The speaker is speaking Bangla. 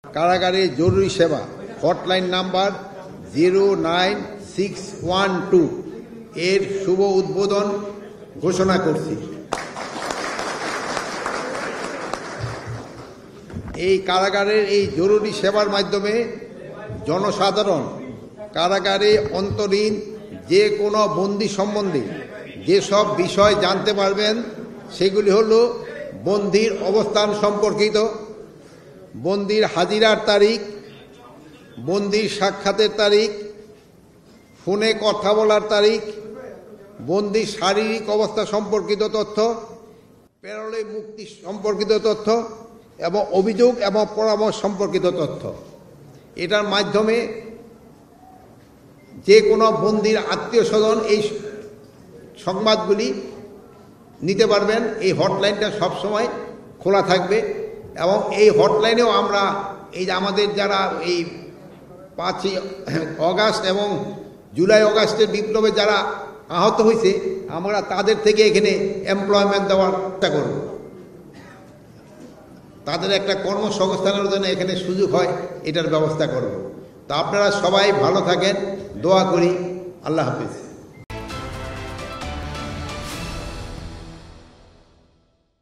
কারাগারে জরুরি সেবা হটলাইন নাম্বার 09612 এর শুভ উদ্বোধন ঘোষণা করছি। এই কারাগারের এই জরুরি সেবার মাধ্যমে জনসাধারণ কারাগারে অন্তরীণ যে কোনো বন্দী সম্বন্ধে যেসব বিষয় জানতে পারবেন সেগুলি হল বন্দীর অবস্থান সম্পর্কিত, বন্দীর হাজিরার তারিখ, বন্দীর সাক্ষাতের তারিখ, ফোনে কথা বলার তারিখ, বন্দীর শারীরিক অবস্থা সম্পর্কিত তথ্য, প্যারোলে মুক্তি সম্পর্কিত তথ্য এবং অভিযোগ এবং পরামর্শ সম্পর্কিত তথ্য। এটার মাধ্যমে যে কোনো বন্দীর আত্মীয় স্বজন এই সংবাদগুলি নিতে পারবেন। এই হটলাইনটা সবসময় খোলা থাকবে এবং এই হটলাইনেও আমরা এই যে আমাদের যারা এই 5ই অগাস্ট এবং জুলাই অগাস্টের বিপ্লবে যারা আহত হয়েছে আমরা তাদের থেকে এখানে এমপ্লয়মেন্ট দেওয়ার চেষ্টা করব, তাদের একটা কর্মসংস্থানের জন্য এখানে সুযোগ হয় এটার ব্যবস্থা করব। তো আপনারা সবাই ভালো থাকেন, দোয়া করি। আল্লাহ হাফিজ।